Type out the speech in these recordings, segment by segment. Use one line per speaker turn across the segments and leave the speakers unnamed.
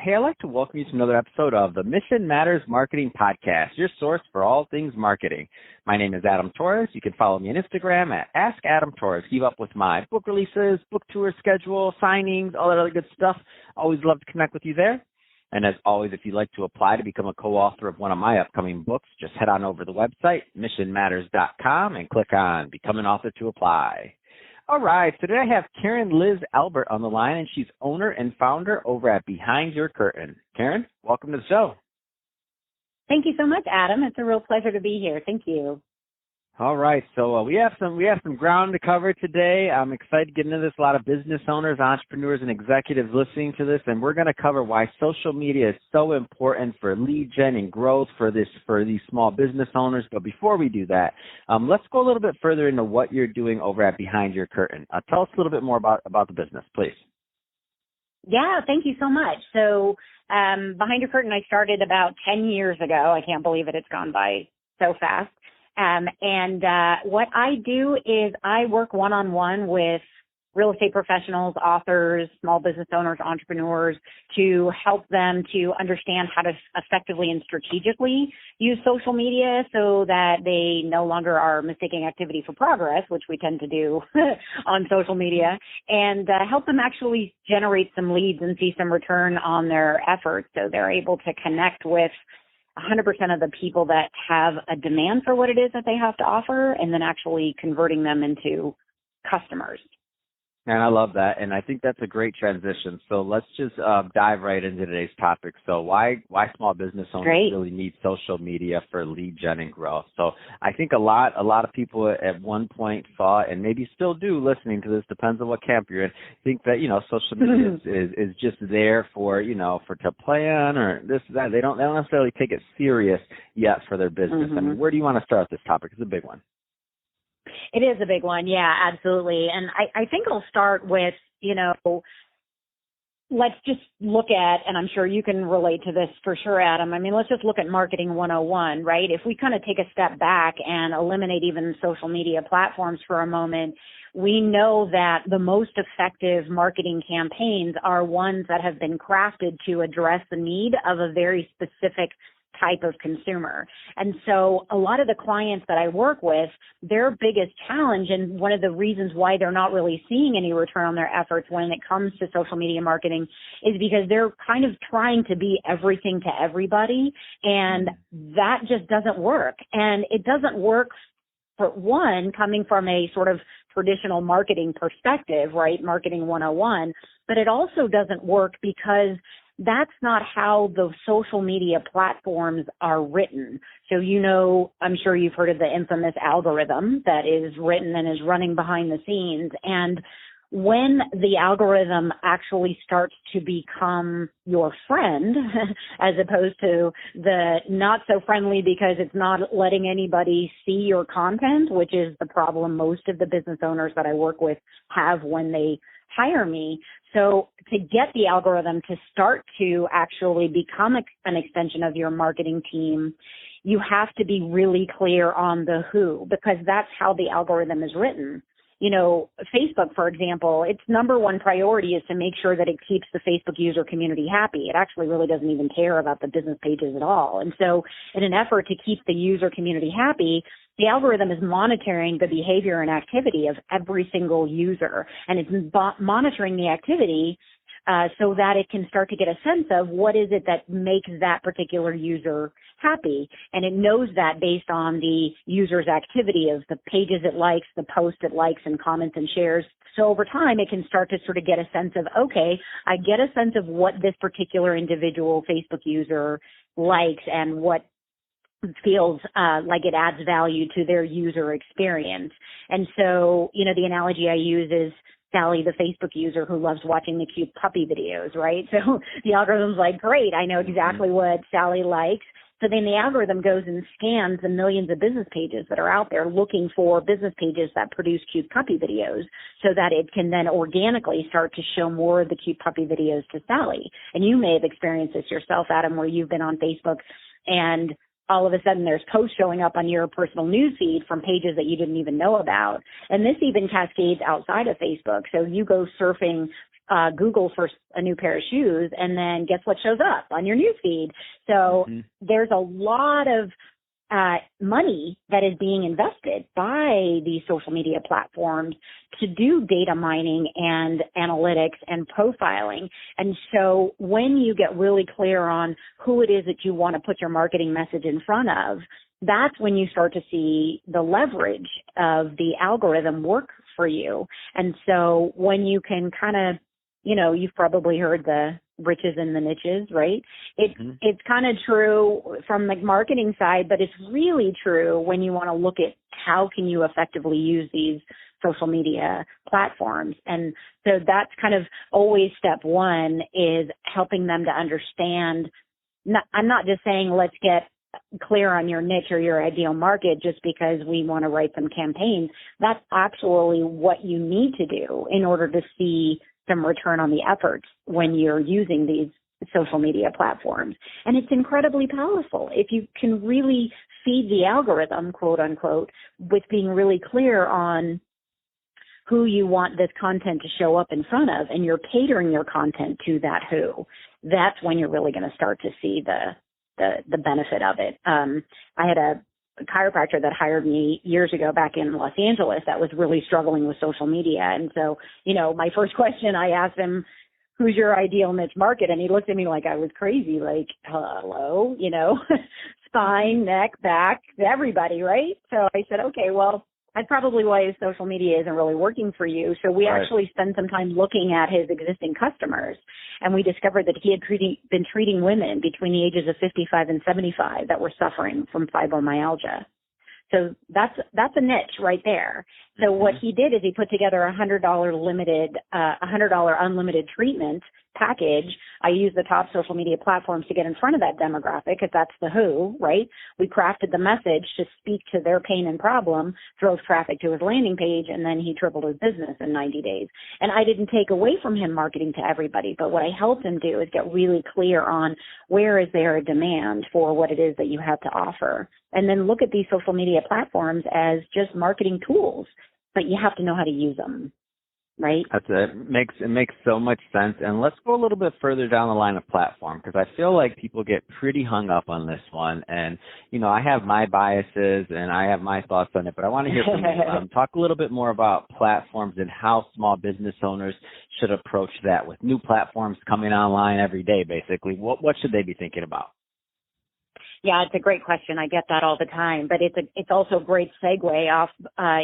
Hey, I'd like to welcome you to another episode of the Mission Matters Marketing Podcast, your source for all things marketing. My name is Adam Torres. You can follow me on Instagram at Ask Adam Torres. Keep up with my book releases, book tour schedule, signings, all that other good stuff. Always love to connect with you there. And as always, if you'd like to apply to become a co-author of one of my upcoming books, just head on over to the website, missionmatters.com, and click on Become an Author to apply. All right, so today I have Karen Liz Albert on the line, and she's owner and founder over at Behind Your Curtain. Karen, welcome to the show.
Thank you so much, Adam. It's a real pleasure to be here. Thank you.
All right, so we have some ground to cover today. I'm excited to get into this. A lot of business owners, entrepreneurs, and executives listening to this, and we're going to cover why social media is so important for lead gen and growth for these small business owners. But before we do that, let's go a little bit further into what you're doing over at Behind Your Curtain. Tell us a little bit more about the business, please.
Yeah, thank you so much. So Behind Your Curtain, I started about 10 years ago. I can't believe it. It's gone by so fast. What I do is I work one-on-one with real estate professionals, authors, small business owners, entrepreneurs to help them to understand how to effectively and strategically use social media so that they no longer are mistaking activity for progress, which we tend to do on social media, and help them actually generate some leads and see some return on their efforts so they're able to connect with 100% of the people that have a demand for what it is that they have to offer, and then actually converting them into customers.
And I love that, and I think that's a great transition. So let's just dive right into today's topic. So why small business owners really need social media for lead gen and growth? So I think a lot of people at one point thought, and maybe still do listening to this, depends on what camp you're in, think that social media is just there for to plan or this that. They don't necessarily take it serious yet for their business. I mean, where do you want to start with this topic? It's a big one.
It is a big one. Yeah, absolutely. And I think I'll start with, let's just look at, and I'm sure you can relate to this for sure, Adam. I mean, let's just look at Marketing 101, right? If we kind of take a step back and eliminate even social media platforms for a moment, we know that the most effective marketing campaigns are ones that have been crafted to address the need of a very specific type of consumer. And so a lot of the clients that I work with, their biggest challenge, and one of the reasons why they're not really seeing any return on their efforts when it comes to social media marketing, is because they're kind of trying to be everything to everybody, and that just doesn't work. And it doesn't work, for one, coming from a sort of traditional marketing perspective, right? Marketing 101, but it also doesn't work because that's not how the social media platforms are written. So, I'm sure you've heard of the infamous algorithm that is written and is running behind the scenes. And when the algorithm actually starts to become your friend, as opposed to the not so friendly because it's not letting anybody see your content, which is the problem most of the business owners that I work with have when they hire me. So to get the algorithm to start to actually become an extension of your marketing team, you have to be really clear on the who, because that's how the algorithm is written. Facebook, for example, its number one priority is to make sure that it keeps the Facebook user community happy. It actually really doesn't even care about the business pages at all. And so in an effort to keep the user community happy, the algorithm is monitoring the behavior and activity of every single user, and it's monitoring the activity so that it can start to get a sense of what is it that makes that particular user happy. And it knows that based on the user's activity of the pages it likes, the posts it likes, and comments and shares. So over time, it can start to sort of get a sense of, okay, I get a sense of what this particular individual Facebook user likes and what feels like it adds value to their user experience. And so, the analogy I use is Sally, the Facebook user who loves watching the cute puppy videos, right? So the algorithm's like, great, I know exactly what Sally likes. So then the algorithm goes and scans the millions of business pages that are out there looking for business pages that produce cute puppy videos so that it can then organically start to show more of the cute puppy videos to Sally. And you may have experienced this yourself, Adam, where you've been on Facebook and all of a sudden there's posts showing up on your personal news feed from pages that you didn't even know about. And this even cascades outside of Facebook. So you go surfing Google for a new pair of shoes, and then guess what shows up on your newsfeed? So there's a lot of money that is being invested by these social media platforms to do data mining and analytics and profiling. And so when you get really clear on who it is that you want to put your marketing message in front of, that's when you start to see the leverage of the algorithm work for you. And so when you can kind of, you've probably heard the riches in the niches, right? It's kind of true from the marketing side, but it's really true when you want to look at how can you effectively use these social media platforms. And so that's kind of always step one, is helping them to understand. I'm not just saying let's get clear on your niche or your ideal market just because we want to write some campaigns. That's actually what you need to do in order to see some return on the efforts when you're using these social media platforms. And it's incredibly powerful if you can really feed the algorithm, quote unquote, with being really clear on who you want this content to show up in front of, and you're catering your content to that who. That's when you're really going to start to see the benefit of it. I had a chiropractor that hired me years ago back in Los Angeles that was really struggling with social media. And so, my first question, I asked him, who's your ideal niche market? And he looked at me like I was crazy, like, hello, spine, neck, back, everybody, right? So I said, okay, well, that's probably why his social media isn't really working for you. So we actually spent some time looking at his existing customers, and we discovered that he had been treating women between the ages of 55 and 75 that were suffering from fibromyalgia. So that's a niche right there. So what he did is he put together a $100 unlimited treatment package. I use the top social media platforms to get in front of that demographic because that's the who, right? We crafted the message to speak to their pain and problem, drove traffic to his landing page, and then he tripled his business in 90 days. And I didn't take away from him marketing to everybody, but what I helped him do is get really clear on where is there a demand for what it is that you have to offer. And then look at these social media platforms as just marketing tools, but you have to know how to use them. Right.
It makes so much sense. And let's go a little bit further down the line of platform, because I feel like people get pretty hung up on this one. And, I have my biases and I have my thoughts on it, but I want to hear from you. Talk a little bit more about platforms and how small business owners should approach that with new platforms coming online every day, basically. What should they be thinking about?
Yeah, it's a great question. I get that all the time, but it's also a great segue off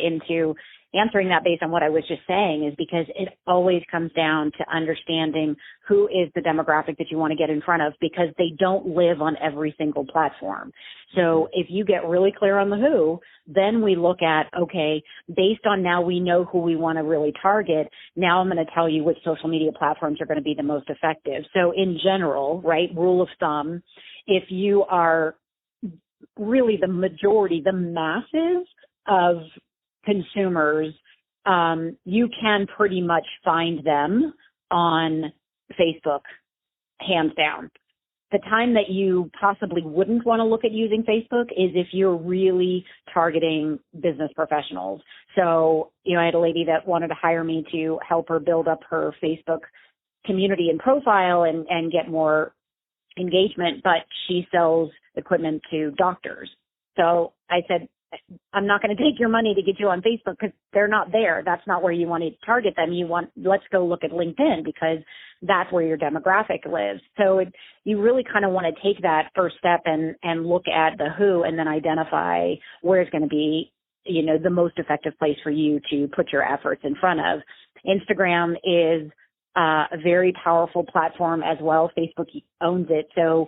into answering that based on what I was just saying, is because it always comes down to understanding who is the demographic that you want to get in front of, because they don't live on every single platform. So if you get really clear on the who, then we look at, okay, based on now we know who we want to really target, now I'm going to tell you which social media platforms are going to be the most effective. So in general, right, rule of thumb, if you are really the majority, the masses of consumers, you can pretty much find them on Facebook, hands down. The time that you possibly wouldn't want to look at using Facebook is if you're really targeting business professionals. So, I had a lady that wanted to hire me to help her build up her Facebook community and profile and get more engagement, but she sells equipment to doctors. So I said, I'm not going to take your money to get you on Facebook because they're not there. That's not where you want to target them. Let's go look at LinkedIn because that's where your demographic lives. So you really kind of want to take that first step and look at the who, and then identify where it's going to be, the most effective place for you to put your efforts in front of. Instagram is a very powerful platform as well. Facebook owns it. So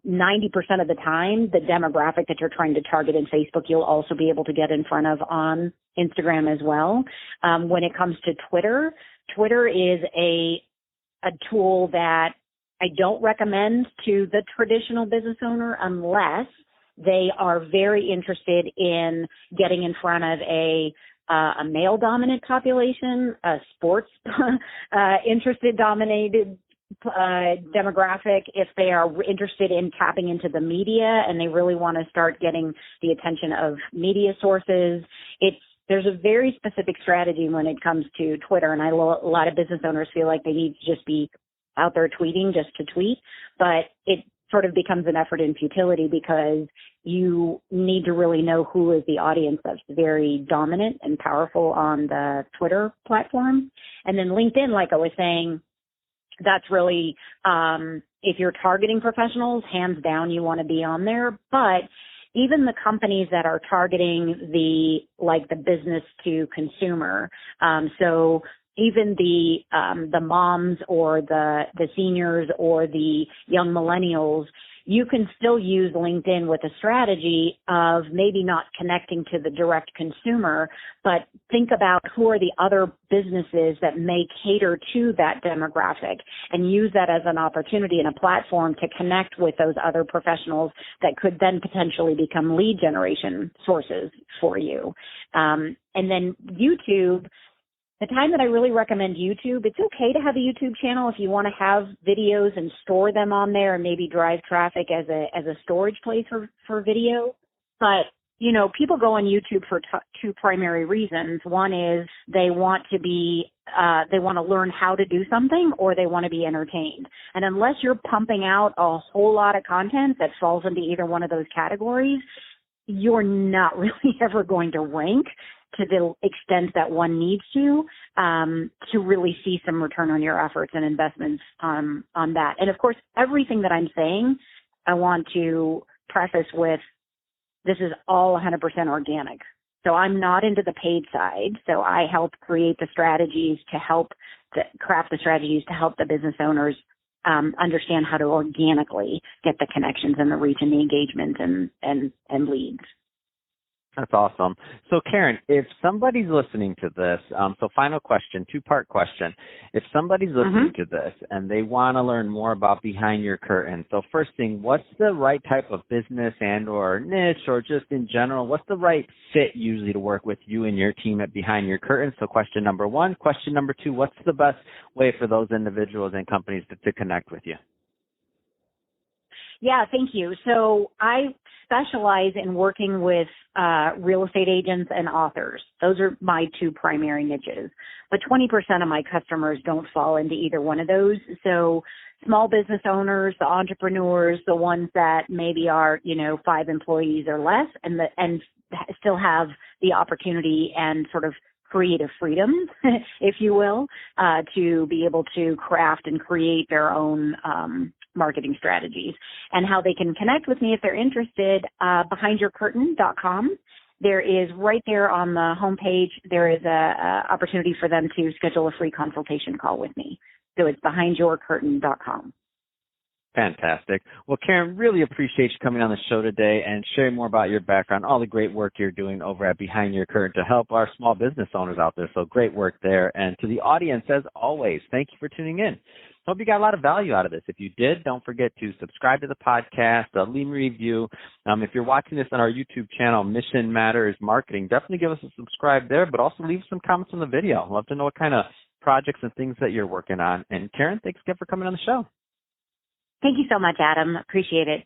90% of the time, the demographic that you're trying to target in Facebook, you'll also be able to get in front of on Instagram as well. When it comes to Twitter, Twitter is a tool that I don't recommend to the traditional business owner unless they are very interested in getting in front of a male-dominant population, a sports interested-dominated demographic. If they are interested in tapping into the media and they really want to start getting the attention of media sources, there's a very specific strategy when it comes to Twitter, and a lot of business owners feel like they need to just be out there tweeting just to tweet, but it sort of becomes an effort in futility because you need to really know who is the audience that's very dominant and powerful on the Twitter platform. And then LinkedIn, like I was saying, that's really, if you're targeting professionals, hands down, you want to be on there. But even the companies that are targeting the business to consumer, so even the moms or the seniors or the young millennials, you can still use LinkedIn with a strategy of maybe not connecting to the direct consumer, but think about who are the other businesses that may cater to that demographic and use that as an opportunity and a platform to connect with those other professionals that could then potentially become lead generation sources for you. And then YouTube, the time that I really recommend YouTube, it's okay to have a YouTube channel if you want to have videos and store them on there and maybe drive traffic as a storage place for video. But, you know, people go on YouTube for two primary reasons. One is they want to learn how to do something, or they want to be entertained. And unless you're pumping out a whole lot of content that falls into either one of those categories, you're not really ever going to rank to the extent that one needs to really see some return on your efforts and investments on that. And of course, everything that I'm saying, I want to preface with, this is all 100% organic. So I'm not into the paid side. So I help create the strategies to help craft the strategies to help the business owners understand how to organically get the connections and the reach and the engagement and leads.
That's awesome. So Karen, if somebody's listening to this, so final question, two-part question. If somebody's listening to this and they want to learn more about Behind Your Curtain, so first thing, what's the right type of business and or niche, or just in general, what's the right fit usually to work with you and your team at Behind Your Curtain? So question number one. Question number two, what's the best way for those individuals and companies to connect with you?
Yeah, thank you. So I specialize in working with real estate agents and authors. Those are my two primary niches. But 20% of my customers don't fall into either one of those. So small business owners, the entrepreneurs, the ones that maybe are, 5 employees or less, and still have the opportunity and sort of creative freedom, if you will, to be able to craft and create their own marketing strategies. And how they can connect with me if they're interested, behindyourcurtain.com. There is right there on the homepage, there is a opportunity for them to schedule a free consultation call with me. So it's behindyourcurtain.com.
Fantastic. Well, Karen, really appreciate you coming on the show today and sharing more about your background, all the great work you're doing over at Behind Your Curtain to help our small business owners out there. So great work there. And to the audience, as always, thank you for tuning in. Hope you got a lot of value out of this. If you did, don't forget to subscribe to the podcast, leave me a review. If you're watching this on our YouTube channel, Mission Matters Marketing, definitely give us a subscribe there, but also leave some comments on the video. I'd love to know what kind of projects and things that you're working on. And Karen, thanks again for coming on the show.
Thank you so much, Adam. Appreciate it.